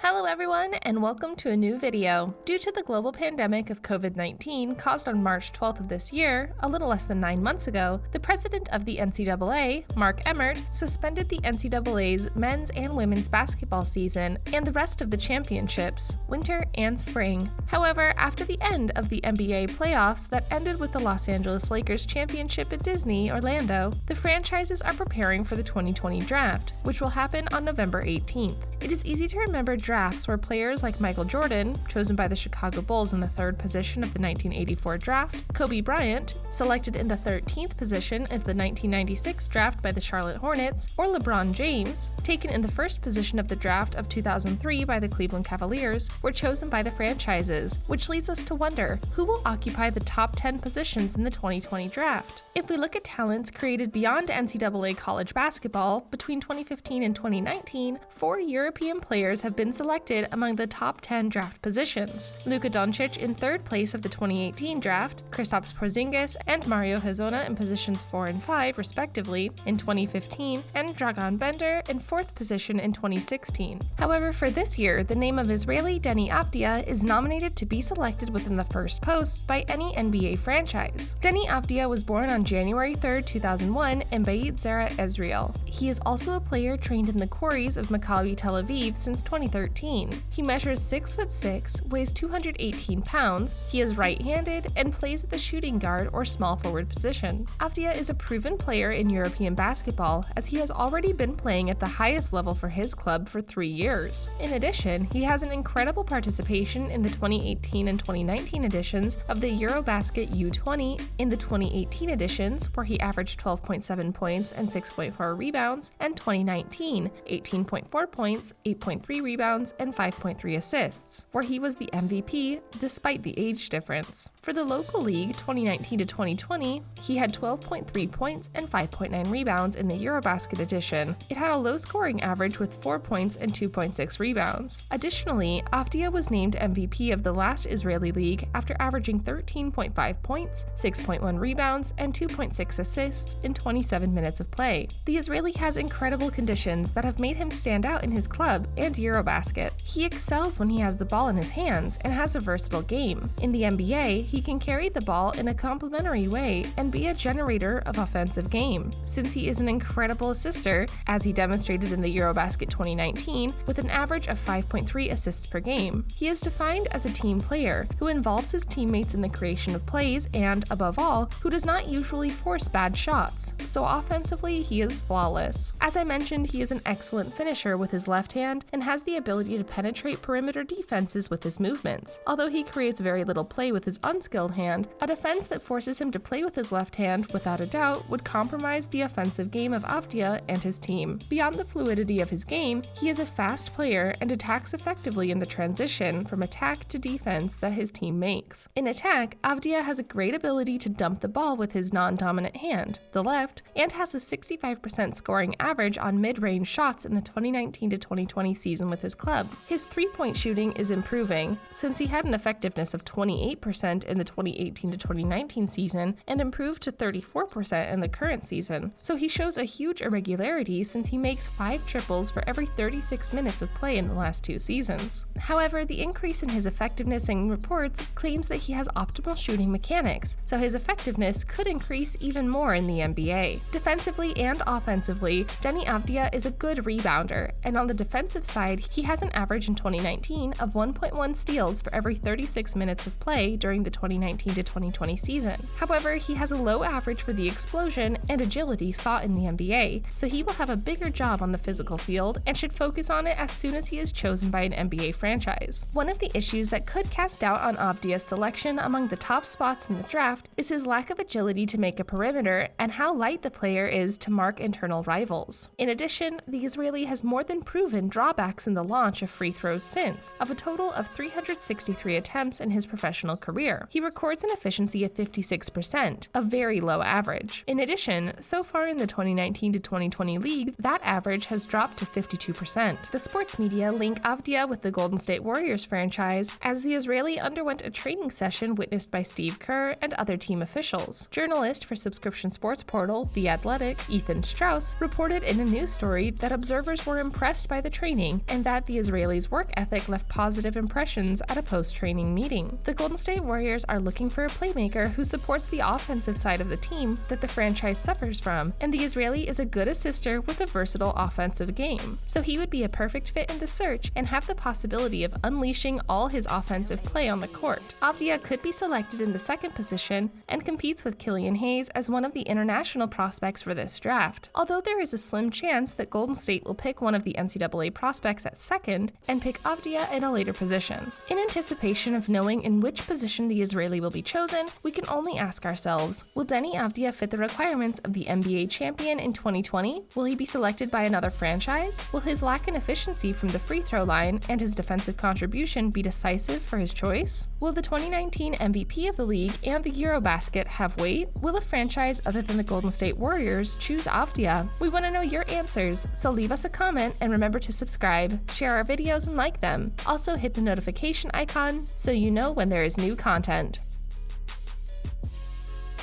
Hello everyone, and welcome to a new video. Due to the global pandemic of COVID-19 caused on March 12th of this year, a little less than 9 months ago, the president of the NCAA, Mark Emmert, suspended the NCAA's men's and women's basketball season and the rest of the championships, winter and spring. However, after the end of the NBA playoffs that ended with the Los Angeles Lakers championship at Disney Orlando, the franchises are preparing for the 2020 draft, which will happen on November 18th. It is easy to remember drafts where players like Michael Jordan, chosen by the Chicago Bulls in the 3rd position of the 1984 draft, Kobe Bryant, selected in the 13th position of the 1996 draft by the Charlotte Hornets, or LeBron James, taken in the 1st position of the draft of 2003 by the Cleveland Cavaliers, were chosen by the franchises, which leads us to wonder who will occupy the top 10 positions in the 2020 draft. If we look at talents created beyond NCAA college basketball, between 2015 and 2019, 4 European players have been selected among the top 10 draft positions. Luka Doncic in 3rd place of the 2018 draft, Kristaps Porzingis and Mario Hezonja in positions 4 and 5 respectively in 2015, and Dragan Bender in 4th position in 2016. However, for this year, the name of Israeli Deni Avdija is nominated to be selected within the first post by any NBA franchise. Deni Avdija was born on January 3, 2001 in Beit Zera, Israel. He is also a player trained in the quarries of Maccabi Tel Aviv since 2013. He measures 6'6", weighs 218 pounds, he is right-handed, and plays at the shooting guard or small forward position. Avdija is a proven player in European basketball, as he has already been playing at the highest level for his club for 3 years. In addition, he has an incredible participation in the 2018 and 2019 editions of the Eurobasket U20, in the 2018 editions, where he averaged 12.7 points and 6.4 rebounds, and 2019, 18.4 points, 8.3 rebounds, and 5.3 assists, where he was the MVP despite the age difference. For the local league 2019 to 2020, he had 12.3 points and 5.9 rebounds in the Eurobasket edition. It had a low scoring average with 4 points and 2.6 rebounds. Additionally, Avdija was named MVP of the last Israeli league after averaging 13.5 points, 6.1 rebounds, and 2.6 assists in 27 minutes of play. The Israeli has incredible conditions that have made him stand out in his club and Eurobasket. He excels when he has the ball in his hands and has a versatile game. In the NBA, he can carry the ball in a complementary way and be a generator of offensive game, since he is an incredible assister, as he demonstrated in the Eurobasket 2019 with an average of 5.3 assists per game. He is defined as a team player who involves his teammates in the creation of plays and, above all, who does not usually force bad shots, so offensively he is flawless. As I mentioned, he is an excellent finisher with his left hand and has the ability to penetrate perimeter defenses with his movements. Although he creates very little play with his unskilled hand, a defense that forces him to play with his left hand, without a doubt, would compromise the offensive game of Avdija and his team. Beyond the fluidity of his game, he is a fast player and attacks effectively in the transition from attack to defense that his team makes. In attack, Avdija has a great ability to dump the ball with his non-dominant hand, the left, and has a 65% scoring average on mid-range shots in the 2019 to 2020 season with his club. His three-point shooting is improving, since he had an effectiveness of 28% in the 2018 to 2019 season and improved to 34% in the current season. So he shows a huge irregularity since he makes 5 triples for every 36 minutes of play in the last 2 seasons. However, the increase in his effectiveness in reports claims that he has optimal shooting mechanics, so his effectiveness could increase even more in the NBA. Defensively and offensively, Deni Avdija is a good rebounder, and on the defensive side, he has an average in 2019 of 1.1 steals for every 36 minutes of play during the 2019 to 2020 season. However, he has a low average for the explosion and agility sought in the NBA, so he will have a bigger job on the physical field and should focus on it as soon as he is chosen by an NBA franchise. One of the issues that could cast doubt on Avdija's selection among the top spots in the draft is his lack of agility to make a perimeter and how light the player is to mark internal rivals. In addition, the Israeli has more than proven drawbacks in the launch of free throws since, of a total of 363 attempts in his professional career. He records an efficiency of 56%, a very low average. In addition, so far in the 2019 to 2020 league, that average has dropped to 52%. The sports media link Avdija with the Golden State Warriors franchise, as the Israeli underwent a training session witnessed by Steve Kerr and other team officials. Journalist for subscription sports portal The Athletic, Ethan Strauss, reported in a news story that observers were impressed by the training and that the the Israelis' work ethic left positive impressions at a post-training meeting. The Golden State Warriors are looking for a playmaker who supports the offensive side of the team that the franchise suffers from, and the Israeli is a good assister with a versatile offensive game. So he would be a perfect fit in the search and have the possibility of unleashing all his offensive play on the court. Avdija could be selected in the second position and competes with Killian Hayes as one of the international prospects for this draft, although there is a slim chance that Golden State will pick one of the NCAA prospects at second and pick Avdija in a later position. In anticipation of knowing in which position the Israeli will be chosen, we can only ask ourselves, will Deni Avdija fit the requirements of the NBA champion in 2020? Will he be selected by another franchise? Will his lack in efficiency from the free throw line and his defensive contribution be decisive for his choice? Will the 2019 MVP of the league and the Eurobasket have weight? Will a franchise other than the Golden State Warriors choose Avdija? We want to know your answers, so leave us a comment and remember to subscribe, share our videos and like them. Also hit the notification icon so you know when there is new content.